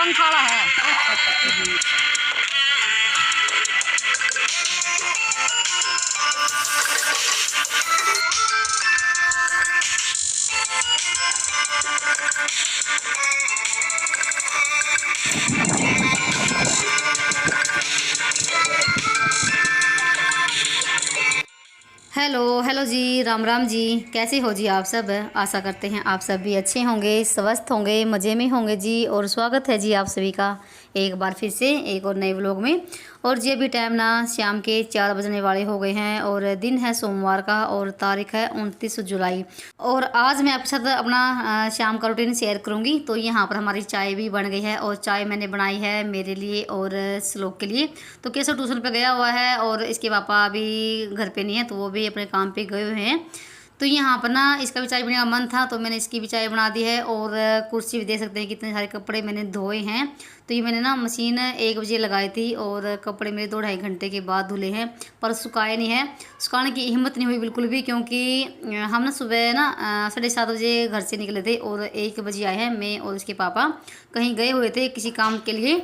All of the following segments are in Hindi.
पंखा वाला है। हेलो हेलो जी, राम राम जी। कैसे हो जी आप सब? आशा करते हैं आप सब भी अच्छे होंगे, स्वस्थ होंगे, मज़े में होंगे जी। और स्वागत है जी आप सभी का एक बार फिर से एक और नए व्लॉग में। और जी अभी टाइम ना शाम के 4 बजने वाले हो गए हैं और दिन है सोमवार का और तारीख है 29 जुलाई। और आज मैं आपके साथ अपना शाम का रूटीन शेयर करूंगी। तो यहाँ पर हमारी चाय भी बन गई है और चाय मैंने बनाई है मेरे लिए और श्लोक के लिए। तो केसव ट्यूशन पे गया हुआ है और इसके पापा अभी घर पे नहीं है, तो वो भी अपने काम पे गए हुए हैं। तो यहाँ पर ना इसका भी चाय पीने का मन था, तो मैंने इसकी भी चाय बना दी है। और कुर्सी भी देख सकते हैं कितने सारे कपड़े मैंने धोए हैं। तो ये मैंने ना मशीन 1 बजे लगाई थी और कपड़े मेरे 2 ढाई घंटे के बाद धुले हैं, पर सुखाए नहीं है। सुखाने की हिम्मत नहीं हुई बिल्कुल भी, क्योंकि हम ना सुबह ना 7:30 बजे घर से निकले थे और 1 बजे आए हैं। मैं और उसके पापा कहीं गए हुए थे किसी काम के लिए,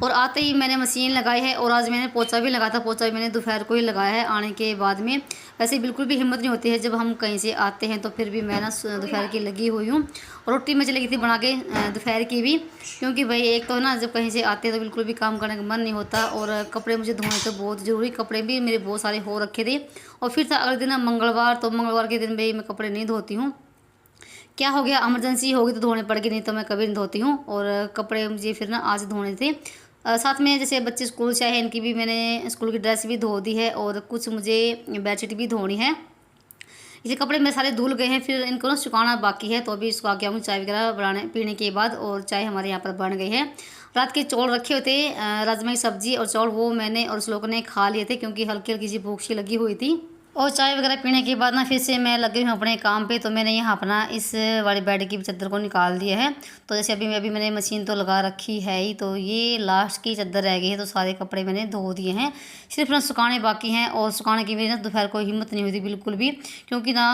और आते ही मैंने मशीन लगाई है। और आज मैंने पोछा भी लगाया था, पोछा भी मैंने दोपहर को ही लगाया है आने के बाद में। वैसे बिल्कुल भी हिम्मत नहीं होती है जब हम कहीं से आते हैं, तो फिर भी मैं ना दोपहर की लगी हुई हूँ। और रोटी मैं चली गई थी बना के दोपहर की भी, क्योंकि भाई एक तो ना जब कहीं से आते हैं तो बिल्कुल भी काम करने का मन नहीं होता। और कपड़े मुझे धोने तो बहुत ज़रूरी, कपड़े भी मेरे बहुत सारे हो रखे थे। और फिर था अगले दिन मंगलवार, तो मंगलवार के दिन भाई मैं कपड़े नहीं धोती हूँ। क्या हो गया, इमरजेंसी होगी तो धोने पड़ गए, नहीं तो मैं कभी नहीं धोती हूँ। और कपड़े मुझे फिर ना आज धोने थे। साथ में जैसे बच्चे स्कूल से आए हैं, इनकी भी मैंने स्कूल की ड्रेस भी धो दी है और कुछ मुझे बेडशीट भी धोनी है। ये कपड़े मेरे सारे धुल गए हैं, फिर इनको ना सुखाना बाकी है। तो अभी सुखा के आऊँगी चाय वगैरह बनाने पीने के बाद। और चाय हमारे यहाँ पर बन गई है। रात के चौल रखे हुए थे, राजमा की सब्जी और चौल, वो मैंने और उस लोग ने खा लिए थे, क्योंकि हल्की हल्की सी भूख सी लगी हुई थी। और चाय वगैरह पीने के बाद ना फिर से मैं लगी हूँ अपने काम पे। तो मैंने यहाँ अपना इस वाली बेड की चादर को निकाल दिया है। तो जैसे अभी मैंने मशीन तो लगा रखी है ही, तो ये लास्ट की चादर रह गई है। तो सारे कपड़े मैंने धो दिए हैं, सिर्फ ना सुखाने बाकी हैं। और सुखाने की मेरी ना दोपहर को हिम्मत नहीं हुई थी बिल्कुल भी, क्योंकि ना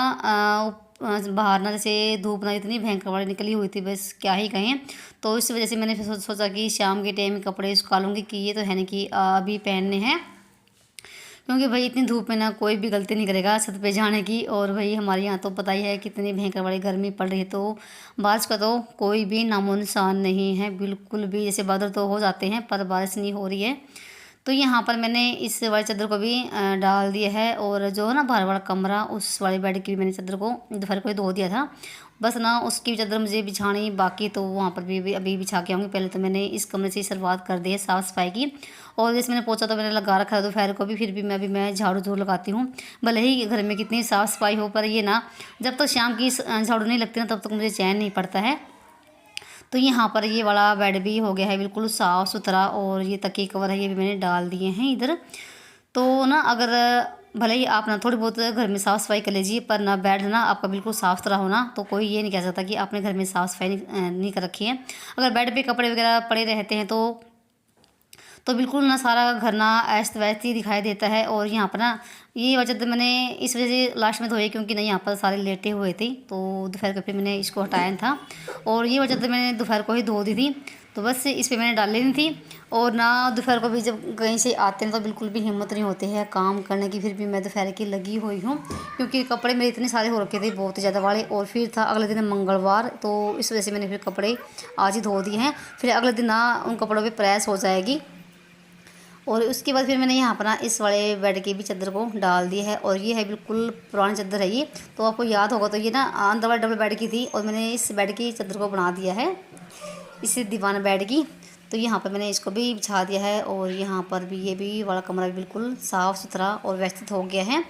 बाहर ना जैसे धूप ना इतनी भयंकर वाली निकली हुई थी, बस क्या ही कहें। तो इस वजह से मैंने फिर सोचा कि शाम के टाइम कपड़े सुखा लूँगी, कि ये तो है नहीं कि अभी पहनने हैं, क्योंकि भाई इतनी धूप में ना कोई भी गलती नहीं करेगा छत पे जाने की। और भाई हमारे यहाँ तो पता ही है कितनी भयंकर वाली गर्मी पड़ रही है, तो बारिश का तो कोई भी नामो निशान नहीं है बिल्कुल भी। जैसे बादल तो हो जाते हैं पर बारिश नहीं हो रही है। तो यहाँ पर मैंने इस वाली चादर को भी डाल दिया है। और जो है ना बाहर वाला कमरा, उस वाली बेड की भी मैंने चादर को दोपहर को ही धो दिया था। बस ना उसकी भी चादर मुझे बिछानी बाकी, तो वहाँ पर भी अभी बिछा के आऊँगी। पहले तो मैंने इस कमरे से ही शुरुआत कर दी है साफ़ सफाई की। और जैसे मैंने पोछा तो मैंने लगा रखा है दोपहर को भी, फिर भी मैं झाड़ू जरूर लगाती हूँ। भले ही घर में कितनी साफ़ सफाई हो, पर ये ना जब तक शाम की झाड़ू नहीं लगती ना, तब तक मुझे चैन नहीं पड़ता है। तो यहाँ पर ये वाला बेड भी हो गया है बिल्कुल साफ़ सुथरा। और ये तकिए कवर है, ये भी मैंने डाल दिए हैं इधर। तो ना अगर भले ही आप ना थोड़ी बहुत घर में साफ़ सफाई कर लीजिए, पर ना बेड ना आपका बिल्कुल साफ़ सुथरा होना, तो कोई ये नहीं कह सकता कि आपने घर में साफ़ सफाई नहीं कर रखी है। अगर बेड पे कपड़े वगैरह पड़े रहते हैं तो बिल्कुल ना सारा घर ना अस्त व्यस्त ही दिखाई देता है। और यहाँ पर ना ये वजह तो मैंने इस वजह से लास्ट में धोई, क्योंकि नहीं यहाँ पर सारे लेटे हुए थे, तो दोपहर को फिर मैंने इसको हटाया था। और ये वजह तो मैंने दोपहर को ही धो दी थी, तो बस इस पर मैंने डाल लेनी थी। और ना दोपहर को भी जब कहीं से आते हैं तो बिल्कुल भी हिम्मत नहीं होती है काम करने की, फिर भी मैं दोपहर की लगी हुई हूँ, क्योंकि कपड़े मेरे इतने सारे हो रखे थे बहुत ज़्यादा वाले। और फिर था अगले दिन मंगलवार, तो इस वजह से मैंने फिर कपड़े आज ही धो दिए हैं। फिर अगले दिन ना उन कपड़ों पर प्रेस हो जाएगी। और उसके बाद फिर मैंने यहाँ पर ना इस वाले बेड की भी चादर को डाल दी है। और ये है बिल्कुल पुरानी चादर है ये, तो आपको याद होगा, तो ये ना अंदर वाले डबल बेड की थी और मैंने इस बेड की चादर को बना दिया है, इस दीवान बेड की। तो यहाँ पर मैंने इसको भी बिछा दिया है। और यहाँ पर भी ये भी वाला कमरा भी बिल्कुल साफ़ सुथरा और व्यवस्थित हो गया है।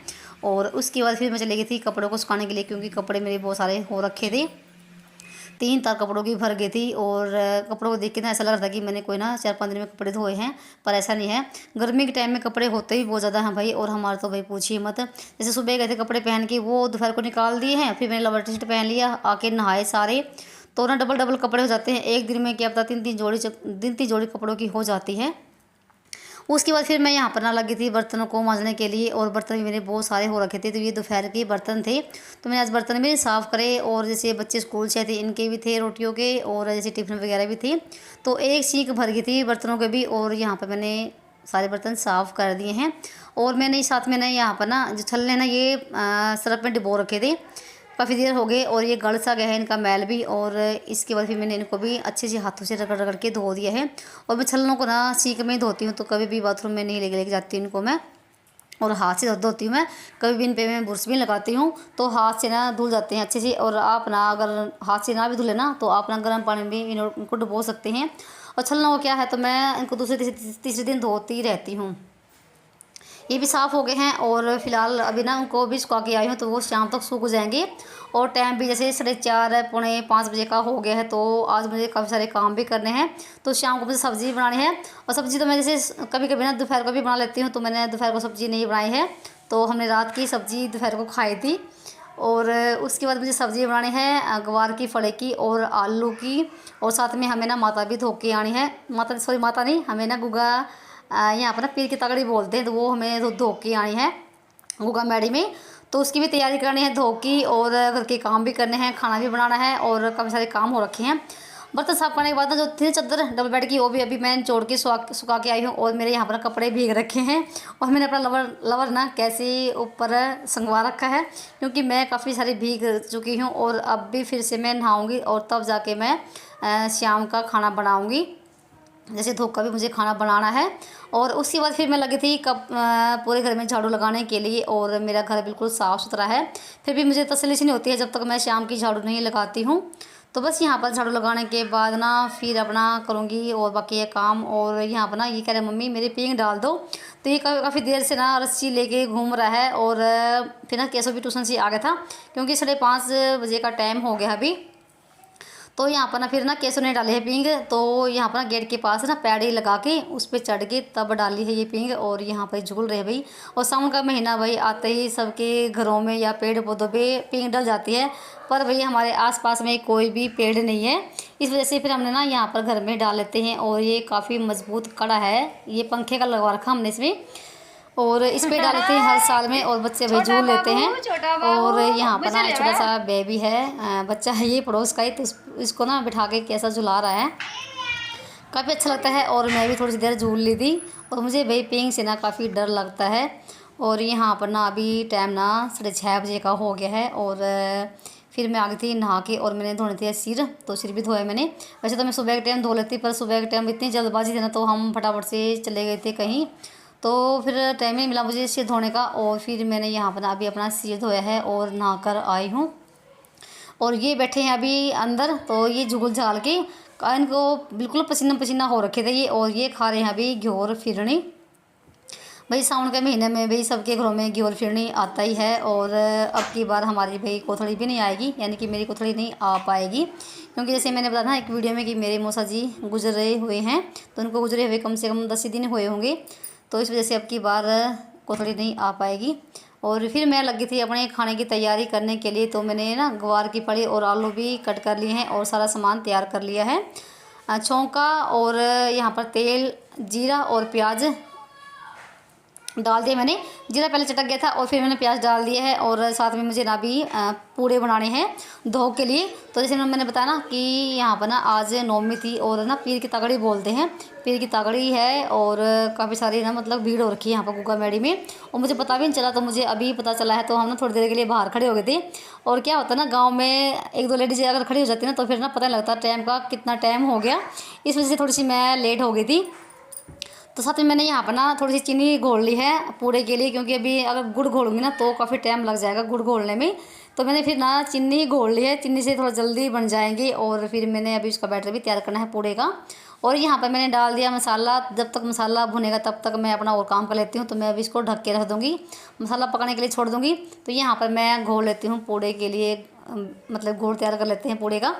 और उसके बाद फिर मैं चली गई थी कपड़ों को सुखाने के लिए, क्योंकि कपड़े मेरे बहुत सारे हो रखे थे, 3 तार कपड़ों की भर गई थी। और कपड़ों को देख के ना ऐसा लग रहा था कि मैंने कोई ना 4-5 दिन में कपड़े धोए हैं, पर ऐसा नहीं है। गर्मी के टाइम में कपड़े होते ही बहुत ज़्यादा हैं भाई, और हमारा तो भाई पूछिए मत। जैसे सुबह गए थे कपड़े पहन के, वो दोपहर को निकाल दिए हैं, फिर मैंने लोअर टी शर्ट पहन लिया, आके नहाए सारे, तो ना डबल डबल कपड़े हो जाते हैं एक दिन में। क्या पता 3-3 जोड़ी कपड़ों की हो जाती है। उसके बाद फिर मैं यहाँ पर ना लगी थी बर्तनों को मांजने के लिए, और बर्तन भी मेरे बहुत सारे हो रखे थे। तो ये दोपहर के बर्तन थे, तो मैंने आज बर्तन भी साफ़ करे। और जैसे बच्चे स्कूल से आए थे इनके भी थे रोटियों के, और जैसे टिफ़िन वगैरह भी थे, तो एक सीख भर गई थी बर्तनों के भी। और यहाँ पर मैंने सारे बर्तन साफ़ कर दिए हैं। और मैंने साथ में ना यहाँ पर ना जो छलने ना ये सरफ में डिबो रखे थे, काफ़ी देर हो गए, और ये गल सा गया है इनका मैल भी। और इसके बाद फिर मैंने इनको भी अच्छे से हाथों से रगड़ रगड़ के धो दिया है। और मैं छलनों को ना सीख में ही धोती हूँ, तो कभी भी बाथरूम में नहीं लेके जाती हूँ इनको मैं, और हाथ से धोती हूँ मैं। कभी भी इन पे मैं बुरश भी लगाती हूँ, तो हाथ से ना धुल जाते हैं अच्छे से। और आप ना अगर हाथ से ना भी धुले ना, तो आप ना गर्म पानी में इनको डुबो सकते हैं। और छलनों को क्या है, तो मैं इनको दूसरे तीसरे दिन धोती रहती हूँ। ये भी साफ़ हो गए हैं, और फिलहाल अभी ना उनको भी सुखा के आई हूँ, तो वो शाम तक सूख जाएंगे। और टाइम भी जैसे 4:30 पौने 5 बजे का हो गया है, तो आज मुझे काफ़ी सारे काम भी करने हैं। तो शाम को मुझे सब्ज़ी बनानी है, और सब्ज़ी तो मैं जैसे कभी कभी ना दोपहर को भी बना लेती हूँ, तो मैंने दोपहर को सब्ज़ी नहीं बनाई है। तो हमने रात की सब्ज़ी दोपहर को खाई थी। और उसके बाद मुझे सब्ज़ी बनानी है गवार की फले की और आलू की, और साथ में हमें ना माता भी धो के आनी है। माता नहीं, हमें ना गुगा यहाँ पर ना पीर की तगड़ी बोलते हैं, तो वो हमें धो के आनी है गुगा मैडी में। तो उसकी भी तैयारी करनी है धो की, और घर के काम भी करने हैं, खाना भी बनाना है, और काफ़ी सारे काम हो रखे हैं। बर्तन साफ करने के बाद ना जो थी चादर डबल बेड की, वो भी अभी मैंने जोड़ के सुखा के आई हूँ। और मेरे यहाँ पर कपड़े भीग रखे हैं, और मैंने अपना लवर ना कैसे ऊपर संगवा रखा है, क्योंकि मैं काफ़ी सारी भीग चुकी हूँ। और अब भी फिर से मैं नहाऊँगी, और तब जाके मैं शाम का खाना बनाऊँगी। जैसे धोखा भी मुझे खाना बनाना है। और उसके बाद फिर मैं लगी थी पूरे घर में झाड़ू लगाने के लिए, और मेरा घर बिल्कुल साफ़ सुथरा है। फिर भी मुझे तसल्ली सी नहीं होती है जब तक मैं शाम की झाड़ू नहीं लगाती हूँ। तो बस यहाँ पर झाड़ू लगाने के बाद ना फिर अपना करूँगी और बाकी ये काम। और यहाँ पर ना ये कह रहे मम्मी मेरे पींग डाल दो, तो ये काफ़ी देर से ना रस्सी लेके घूम रहा है। और फिर ना कैसो भी ट्यूशन से आ गया था, क्योंकि 5:30 बजे का टाइम हो गया अभी। तो यहाँ पर ना फिर ना केसो ने डाली है पींग, तो यहाँ पर ना गेट के पास ना पैड़ी लगा के उस पर चढ़ के तब डाली है ये पींग। और यहाँ पर झूल रहे भाई। और सावन का महीना भाई आते ही सबके घरों में या पेड़ पौधों पे पींग डल जाती है, पर भाई हमारे आसपास में कोई भी पेड़ नहीं है, इस वजह से फिर हमने ना यहाँ पर घर में डाल लेते हैं। और ये काफ़ी मजबूत कड़ा है, ये पंखे का लगवा रखा हमने इसमें, और इस पे डालते हैं हर साल में, और बच्चे भाई झूल लेते हैं। और यहाँ पर ना छोटा सा बेबी है, बच्चा है ये पड़ोस का ही, तो इसको ना बिठा के कैसा झुला रहा है, काफ़ी अच्छा लगता है। और मैं भी थोड़ी सी देर झूल ली थी, और मुझे भाई पिंग से ना काफ़ी डर लगता है। और यहाँ पर ना अभी टाइम ना 6:30 बजे का हो गया है। और फिर मैं आ गई थी नहा के, और मैंने धोने थे सिर, तो सिर भी धोया मैंने। वैसे तो मैं सुबह के टाइम धो लेती, पर सुबह के टाइम इतनी जल्दबाजी थी ना, तो हम फटाफट से चले गए थे कहीं, तो फिर टाइम नहीं मिला मुझे सिर धोने का। और फिर मैंने यहाँ पर अभी अपना सिर धोया है और नहा कर आई हूँ। और ये बैठे हैं अभी अंदर, तो ये झुगल झाल के इनको बिल्कुल पसीना पसीना हो रखे थे ये। और ये खा रहे हैं अभी घ्योर फिरनी। भाई सावन के महीने में भाई सबके घरों में घ्योर फिरनी आता ही है। और अब की बार हमारी भाई कोथड़ी भी नहीं आएगी, यानी कि मेरी कोथड़ी नहीं आ पाएगी, क्योंकि जैसे मैंने बताया था एक वीडियो में कि मेरे मौसा जी गुजरे हुए हैं, तो उनको गुजरे हुए कम से कम 10 दिन हुए होंगे, तो इस वजह से अब की बार कोथड़ी नहीं आ पाएगी। और फिर मैं लगी थी अपने खाने की तैयारी करने के लिए, तो मैंने ना ग्वार की फली और आलू भी कट कर लिए हैं, और सारा सामान तैयार कर लिया है। छौंका और यहाँ पर तेल, जीरा और प्याज डाल दिया मैंने। जीरा पहले चटक गया था, और फिर मैंने प्याज डाल दिया है। और साथ में मुझे ना भी पूड़े बनाने हैं धो के लिए। तो जैसे मैंने बताया ना कि यहाँ पर ना आज नौमी थी, और ना पीर की तगड़ी बोलते हैं, पीर की तगड़ी है। और काफ़ी सारी ना मतलब भीड़ हो रखी है यहाँ पर गुगा मैडी में, और मुझे पता भी नहीं चला, तो मुझे अभी पता चला है। तो हम ना थोड़ी देर के लिए बाहर खड़े हो गए थे। और क्या होता है ना गाँव में 1-2 लेडीज अगर खड़ी हो जाती है ना, तो फिर ना पता नहीं लगता टाइम का कितना टाइम हो गया, इस वजह से थोड़ी सी मैं लेट हो गई थी। तो साथ में मैंने यहाँ पर ना थोड़ी सी चीनी घोल ली है पूड़े के लिए, क्योंकि अभी अगर गुड़ घोलूँगी ना तो काफ़ी टाइम लग जाएगा गुड़ घोलने में। तो मैंने फिर ना चीनी घोल ली है, चीनी से थोड़ा जल्दी बन जाएंगे। और फिर मैंने अभी उसका बैटर भी तैयार करना है पूड़े का। और यहाँ पर मैंने डाल दिया मसाला, जब तक मसाला भुनेगा तब तक मैं अपना और काम कर लेती हूँ। तो मैं अभी इसको ढक के रख दूँगी, मसाला पकाने के लिए छोड़ दूँगी। तो यहाँ पर मैं घोल लेती हूँ पूड़े के लिए, मतलब घोल तैयार कर लेते हैं पूड़े का।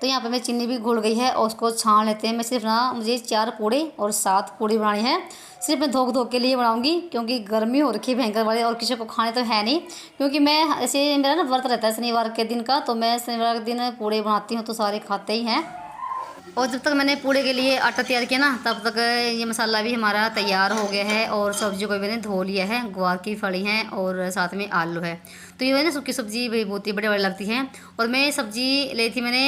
तो यहाँ पे मैं चीनी भी घुल गई है, और उसको छान लेते हैं। मैं सिर्फ ना मुझे 4 पूड़े और 7 पूड़ी बनानी है, सिर्फ मैं धोख के लिए बनाऊंगी, क्योंकि गर्मी हो रखी है भयंकर वाले, और किसी को खाने तो है नहीं। क्योंकि मैं ऐसे मेरा ना व्रत रहता है शनिवार के दिन का, तो मैं शनिवार के दिन पूड़े बनाती हूँ, तो सारे खाते ही हैं। और जब तक मैंने पूड़े के लिए आटा तैयार किया ना, तब तक ये मसाला भी हमारा तैयार हो गया है। और सब्जी को मैंने धो लिया है, ग्वार की फली हैं और साथ में आलू है। तो ये ना सूखी सब्जी भाई बहुत ही बड़े बड़े लगती हैं। और मैं सब्जी ली थी मैंने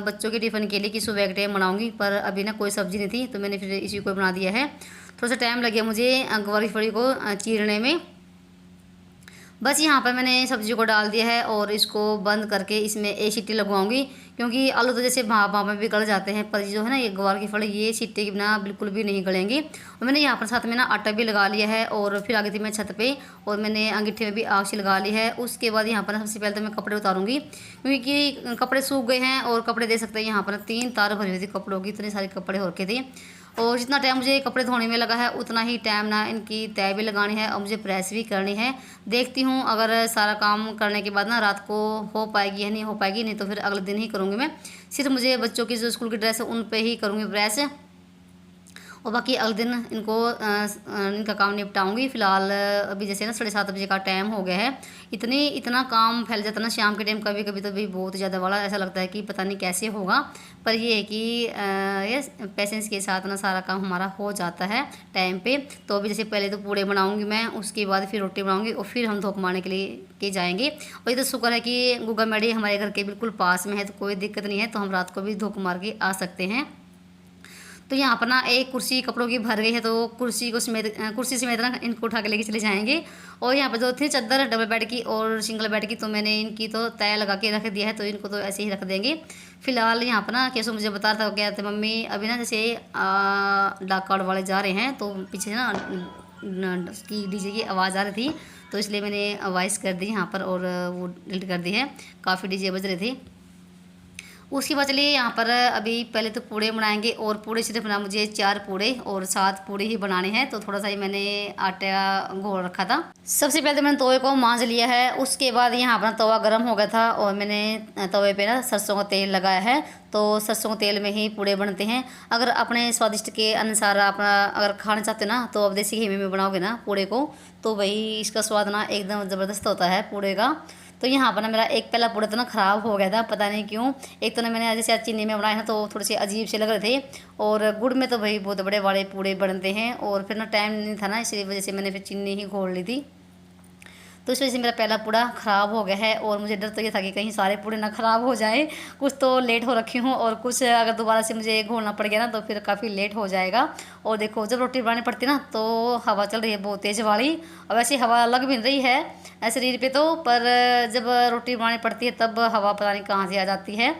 बच्चों के टिफ़िन के लिए कि सुबह के टाइम बनाऊँगी, पर अभी ना कोई सब्ज़ी नहीं थी, तो मैंने फिर इसी को बना दिया है। थोड़ा सा टाइम लग गया मुझे ग्वार की फली को चीरने में। बस यहाँ पर मैंने सब्ज़ी को डाल दिया है और इसको बंद करके इसमें एक सीटी लगवाऊंगी, क्योंकि आलू तो जैसे भाप में भी गल जाते हैं, पर जो है ना ये ग्वार की फली ये सीटी के बिना बिल्कुल भी नहीं गलेंगी। और मैंने यहाँ पर साथ में ना आटा भी लगा लिया है और फिर आ गई थी मैं छत पे और मैंने अंगीठे में भी आग से लगा ली है। उसके बाद यहाँ पर सबसे पहले तो मैं कपड़े उतारूँगी, क्योंकि कपड़े सूख गए हैं। और कपड़े दे सकते हैं यहाँ पर 3 तार भरी हुई थी कपड़ों की, इतने सारे कपड़े हो रखे थे। और जितना टाइम मुझे कपड़े धोने में लगा है उतना ही टाइम ना इनकी तय भी लगानी है और मुझे प्रेस भी करनी है। देखती हूँ अगर सारा काम करने के बाद ना रात को हो पाएगी या नहीं हो पाएगी, नहीं तो फिर अगले दिन ही करूँगी मैं। सिर्फ मुझे बच्चों की जो स्कूल की ड्रेस है उन पे ही करूँगी प्रेस, और बाकी अगले दिन इनको इनका काम निपटाऊंगी। फ़िलहाल अभी जैसे ना 7:30 बजे का टाइम हो गया है। इतना काम फैल जाता है ना शाम के टाइम, कभी कभी तो भी बहुत ज़्यादा वाला ऐसा लगता है कि पता नहीं कैसे होगा। पर ये है कि ये पेशेंस के साथ ना सारा काम हमारा हो जाता है टाइम पे। तो अभी जैसे पहले तो पूड़े बनाऊंगी मैं, उसके बाद फिर रोटी बनाऊंगी और फिर हम धूप मारने के लिए जाएंगे। और ये तो शुक्र है कि गूगा मेडी हमारे घर के बिल्कुल पास में है, तो कोई दिक्कत नहीं है, तो हम रात को भी धूप मार के आ सकते हैं। तो यहाँ पर ना एक कुर्सी कपड़ों की भर गई है, तो कुर्सी समेत ना इनको उठा के लेके चले जाएंगे। और यहाँ पर जो थी चादर डबल बेड की और सिंगल बेड की, तो मैंने इनकी तो तय लगा के रख दिया है, तो इनको तो ऐसे ही रख देंगे। फिलहाल यहाँ पर ना कैसे मुझे बता रहा था, क्या थे मम्मी अभी ना जैसे डाक कार्ड वाले जा रहे हैं, तो पीछे ना उसकी डीजे की आवाज़ आ रही थी, तो इसलिए मैंने वॉइस कर दी यहाँ पर और वो डिलीट कर दी है। काफ़ी डीजे बज रहे थे। उसके बाद चलिए यहाँ पर अभी पहले तो पूड़े बनाएंगे। और पूड़े सिर्फ ना मुझे 4 पूड़े और 7 पूड़े ही बनाने हैं, तो थोड़ा सा ही मैंने आटा घोल रखा था। सबसे पहले तो मैंने तवे को मांज लिया है। उसके बाद यहाँ अपना तवा गर्म हो गया था और मैंने तवे पे ना सरसों का तेल लगाया है। तो सरसों के तेल में ही पूड़े बनते हैं। अगर अपने स्वादिष्ट के अनुसार अपना अगर खाना चाहते ना, तो अब देसी घी में बनाओगे ना पूड़े को, तो भाई इसका स्वाद ना एकदम ज़बरदस्त होता है पूड़े का। तो यहाँ पर ना मेरा एक पहला पूड़ा तो ना ख़राब हो गया था, पता नहीं क्यों। एक तो ना मैंने जैसे चीनी में बनाए हैं तो थोड़े से अजीब से लग रहे थे, और गुड़ में तो भाई बहुत बड़े बड़े पूड़े बनते हैं। और फिर ना टाइम नहीं था ना, इसी वजह से मैंने फिर चीनी ही घोल ली थी। तो इस वजह से मेरा पहला पूड़ा ख़राब हो गया है। और मुझे डर तो ये था कि कहीं सारे पूड़े ना ख़राब हो जाए। कुछ तो लेट हो रखी हूँ और कुछ अगर दोबारा से मुझे घोलना पड़ गया ना, तो फिर काफ़ी लेट हो जाएगा। और देखो जब रोटी बनानी पड़ती ना, तो हवा चल रही है बहुत तेज़ वाली। और वैसे हवा लग भी रही है शरीर पे तो, पर जब रोटी बनानी पड़ती है तब हवा पता नहीं कहाँ से आ जाती है।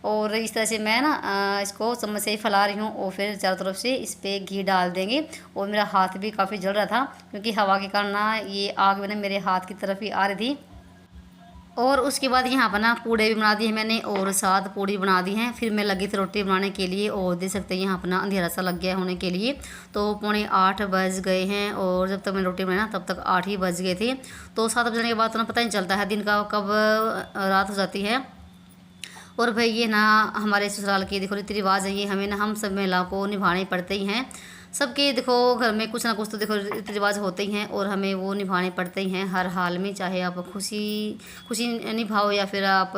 और इस तरह से मैं ना इसको चम्मच से ही फैला रही हूँ और फिर चारों तरफ से इस पर घी डाल देंगे। और मेरा हाथ भी काफ़ी जल रहा था, क्योंकि हवा के कारण ना ये आग में ना मेरे हाथ की तरफ ही आ रही थी। और उसके बाद यहाँ पर ना पूड़े भी बना दिए मैंने और 7 पूड़ी बना दी हैं। फिर मैं लगी थी रोटी बनाने के लिए, और देख सकते हैं यहाँ पर ना अंधेरा सा लग गया होने के लिए। तो 7:45 बज गए हैं और जब तक मैं रोटी बनाई ना तब तक 8 ही बज गए थे। तो 7 बजने के बाद तो ना पता नहीं चलता है दिन का कब रात हो जाती है। और भाई ये ना हमारे ससुराल की देखो रीति रिवाज है, ये हमें ना हम सब महिलाओं को निभाने पड़ते ही हैं। सबके देखो घर में कुछ ना कुछ तो देखो रीति रिवाज होते ही हैं, और हमें वो निभाने पड़ते ही हैं हर हाल में। चाहे आप खुशी निभाओ या फिर आप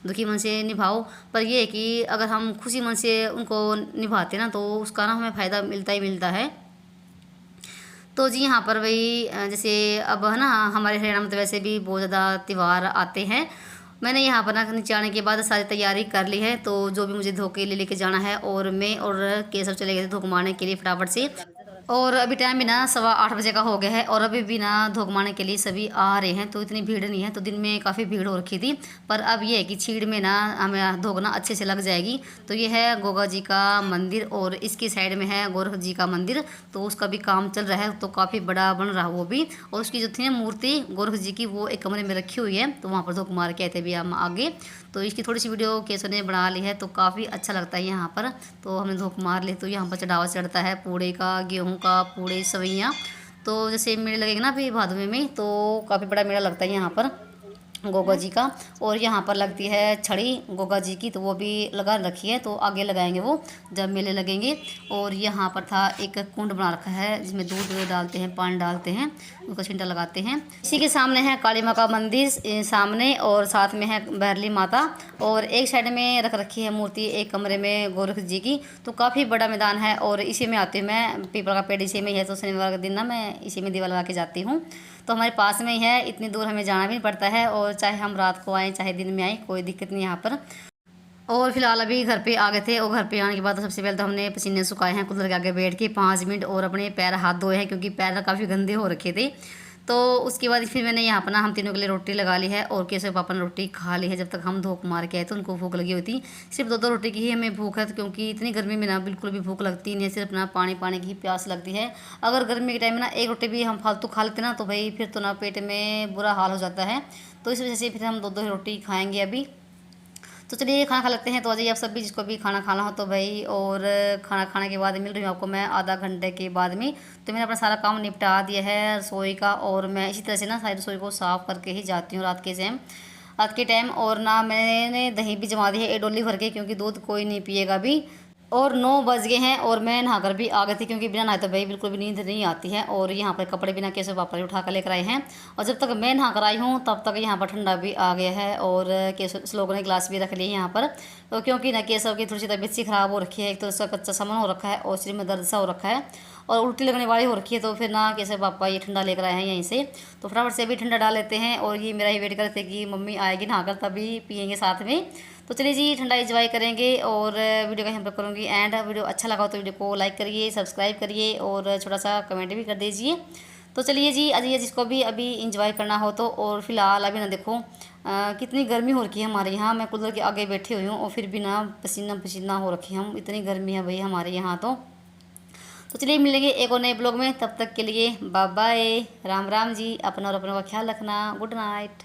दुखी मन से निभाओ, पर ये है कि अगर हम खुशी मन से उनको निभाते ना, तो उसका ना हमें फ़ायदा मिलता ही मिलता है। तो जी यहाँ पर वही जैसे अब है ना हमारे हरियाणा में तो वैसे भी बहुत ज़्यादा त्यौहार आते हैं। मैंने यहाँ पर ना नीचे आने के बाद सारी तैयारी कर ली है, तो जो भी मुझे धोके लेके जाना है। और मैं और केसर चले गए थे धोख मारने के लिए फटाफट से। और अभी टाइम भी ना 7:15 बजे का हो गया है, और अभी भी ना धोख मारने के लिए सभी आ रहे हैं, तो इतनी भीड़ नहीं है। तो दिन में काफ़ी भीड़ हो रखी थी, पर अब ये है कि छीड़ में ना हमें धोखना अच्छे से लग जाएगी। तो ये है गोगा जी का मंदिर और इसकी साइड में है गोरख जी का मंदिर। तो उसका भी काम चल रहा है, तो काफ़ी बड़ा बन रहा है वो भी। और उसकी जो थी मूर्ति गोरख जी की, वो एक कमरे में रखी हुई है, तो वहाँ पर धोख मार के आए थे भी हम आगे। तो इसकी थोड़ी सी वीडियो केसर ने बना ली है, तो काफ़ी अच्छा लगता है यहाँ पर। तो हमने धोख मार ली, तो यहाँ पर चढ़ावा चढ़ता है पूड़े का, गेहूँ का, पूड़े सवैयाँ। तो जैसे मेले लगेगा ना अभी भादवे में, तो काफ़ी बड़ा मेला लगता है यहाँ पर। गोगा जी का। और यहाँ पर लगती है छड़ी गोगा जी की, तो वो भी लगा रखी है, तो आगे लगाएंगे वो जब मेले लगेंगे। और यहाँ पर था एक कुंड बना रखा है जिसमें दूध डालते हैं, पानी डालते हैं, उसका छिंटा लगाते हैं। इसी के सामने है काली माँ का मंदिर सामने, और साथ में है बैरली माता, और एक साइड में रख रखी है मूर्ति एक कमरे में गोरख जी की। तो काफ़ी बड़ा मैदान है और इसी में आती हूँ मैं, पीपल का पेड़ इसी में ही है, तो शनिवार का दिन ना मैं इसी में दीवा लगा के जाती हूँ। तो हमारे पास में ही है, इतनी दूर हमें जाना भी नहीं पड़ता है, और चाहे हम रात को आएँ चाहे दिन में आएँ कोई दिक्कत नहीं यहाँ पर। और फिलहाल अभी घर पे आ गए थे, और घर पे आने के बाद सबसे पहले तो हमने पसीने सुखाए हैं कूलर के आगे बैठ के 5 मिनट, और अपने पैर हाथ धोए हैं क्योंकि पैर काफ़ी गंदे हो रखे थे। तो उसके बाद फिर मैंने यहाँ पर ना हम तीनों के लिए रोटी लगा ली है, और केशव पापा ने रोटी खा ली है। जब तक हम धोख मार के आए तो उनको भूख लगी हुई थी। सिर्फ 2-2 रोटी की ही हमें भूख है, क्योंकि इतनी गर्मी में ना बिल्कुल भी भूख लगती नहीं है, सिर्फ ना पानी पानी की प्यास लगती है। अगर गर्मी के टाइम में ना एक रोटी भी हम फालतू खा लेते ना, तो भाई फिर तो ना पेट में बुरा हाल हो जाता है। तो इस वजह से फिर हम 2-2 रोटी खाएँगे अभी। तो चलिए खाना खा लेते हैं। तो आ जाइए आप सब भी, जिसको भी खाना खाना हो तो भाई। और खाना खाने के बाद मिल रही हूँ आपको मैं आधा घंटे के बाद में। तो मैंने अपना सारा काम निपटा दिया है रसोई का, और मैं इसी तरह से ना सारी रसोई को साफ़ करके ही जाती हूँ रात के टाइम। और ना मैंने दही भी जमा दी है 1 डोली भर के, क्योंकि दूध कोई नहीं पिएगा अभी। और 9 बज गए हैं, और मैं नहाकर भी आ गई थी, क्योंकि बिना नहाए तो भाई बिल्कुल भी नींद नहीं आती है। और यहाँ पर कपड़े बिना केशव पापा ने उठा कर लेकर आए हैं, और जब तक मैं नहा कर आई हूँ तब तक यहाँ पर ठंडा भी आ गया है, और केशव लोगों ने गिलास भी रख लिए यहाँ पर। तो क्योंकि ना केशव की थोड़ी सी तबीयत सी ख़राब हो रखी है, एक तो उसका कच्चा सामान हो रखा है, और सिर में दर्द सा हो रखा है, और उल्टी लगने वाली हो रखी है। तो फिर ना केशव पापा ये ठंडा लेकर आए हैं यहीं से, तो फटाफट से भी ठंडा डाल लेते हैं। और ये मेरा ही वेट करते हैं कि मम्मी आएगी नहाकर तभी पियेंगे साथ में। तो चलिए जी ठंडा एंजॉय करेंगे, और वीडियो का यहाँ पर करूँगी एंड। वीडियो अच्छा लगा हो तो वीडियो को लाइक करिए, सब्सक्राइब करिए, और छोटा सा कमेंट भी कर दीजिए। तो चलिए जी आइए, जिसको भी अभी इंजॉय करना हो तो। और फिलहाल अभी ना देखो कितनी गर्मी हो रखी है हमारे यहाँ। मैं कूलर के आगे बैठी हुई हूँ, और फिर भी ना पसीना पसीना हो रखी हम, इतनी गर्मी है भाई हमारे यहाँ तो चलिए मिलेंगे एक और नए ब्लॉग में, तब तक के लिए बाय बाय, राम राम जी। अपना और अपनों का ख्याल रखना, गुड नाइट।